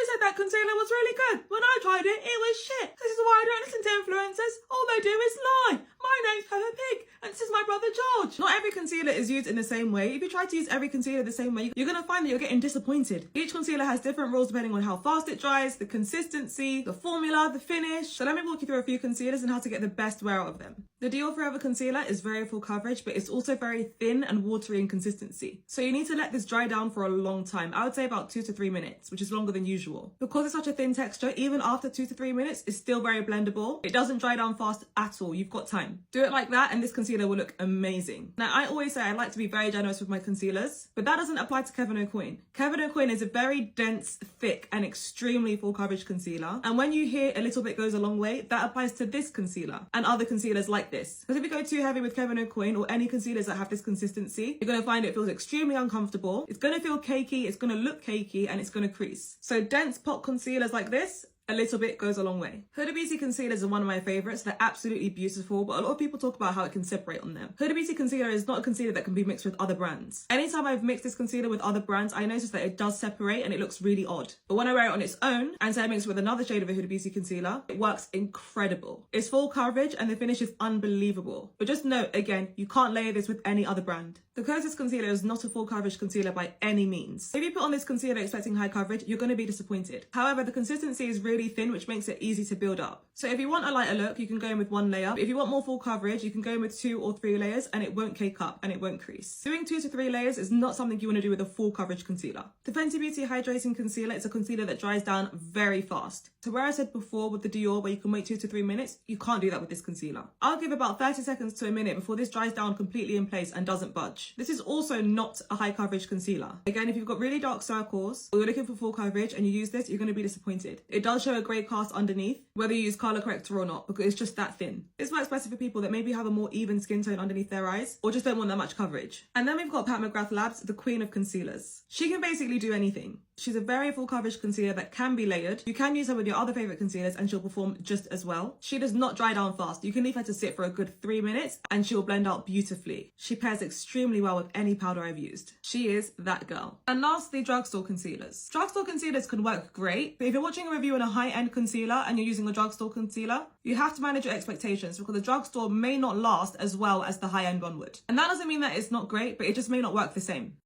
They said that concealer was really good. When I tried it, it was shit. This is why I don't listen to influencers. All they do is lie. My name's Peppa Pig, and this is my brother George. Not every concealer is used in the same way. If you try to use every concealer the same way, you're going to find that you're getting disappointed. Each concealer has different rules depending on how fast it dries, the consistency, the formula, the finish. So let me walk you through a few concealers and how to get the best wear out of them. The Dior Forever concealer is very full coverage, but it's also very thin and watery in consistency. So you need to let this dry down for a long time. I would say about 2 to 3 minutes, which is longer than usual. Because it's such a thin texture, even after 2 to 3 minutes, it's still very blendable. It doesn't dry down fast at all. You've got time. Do it like that and this concealer will look amazing. Now, I always say I like to be very generous with my concealers, but that doesn't apply to Kevyn Aucoin. Kevyn Aucoin is a very dense, thick, and extremely full coverage concealer. And when you hear a little bit goes a long way, that applies to this concealer and other concealers like this. Because if you go too heavy with Kevyn Aucoin or any concealers that have this consistency, you're going to find it feels extremely uncomfortable. It's going to feel cakey, it's going to look cakey, and it's going to crease. So dense pot concealers like this, a little bit goes a long way. Huda Beauty concealers are one of my favorites. They're absolutely beautiful, but a lot of people talk about how it can separate on them. Huda Beauty concealer is not a concealer that can be mixed with other brands. Anytime I've mixed this concealer with other brands, I notice that it does separate and it looks really odd. But when I wear it on its own and say I mix it with another shade of a Huda Beauty concealer, it works incredible. It's full coverage and the finish is unbelievable. But just note, again, you can't layer this with any other brand. The Kosas concealer is not a full coverage concealer by any means. If you put on this concealer expecting high coverage, you're going to be disappointed. However, the consistency is really thin, which makes it easy to build up. So if you want a lighter look, you can go in with 1 layer. If you want more full coverage, you can go in with 2 or 3 layers and it won't cake up and it won't crease. Doing 2 to 3 layers is not something you want to do with a full coverage concealer. The Fenty Beauty Hydrating Concealer is a concealer that dries down very fast. So where I said before with the Dior where you can wait 2 to 3 minutes, you can't do that with this concealer. I'll give about 30 seconds to a minute before this dries down completely in place and doesn't budge. This is also not a high coverage concealer. Again, if you've got really dark circles or you're looking for full coverage and you use this, you're going to be disappointed. It does show a grey cast underneath, whether you use colour corrector or not, because it's just that thin. This works better for people that maybe have a more even skin tone underneath their eyes or just don't want that much coverage. And then we've got Pat McGrath Labs, the queen of concealers. She can basically do anything. She's a very full coverage concealer that can be layered. You can use her with your other favourite concealers and she'll perform just as well. She does not dry down fast. You can leave her to sit for a good 3 minutes and she'll blend out beautifully. She pairs extremely well with any powder I've used. She is that girl. And lastly, drugstore concealers. Drugstore concealers can work great, but if you're watching a review on a high-end concealer and you're using a drugstore concealer, you have to manage your expectations because the drugstore may not last as well as the high-end one would. And that doesn't mean that it's not great, but it just may not work the same.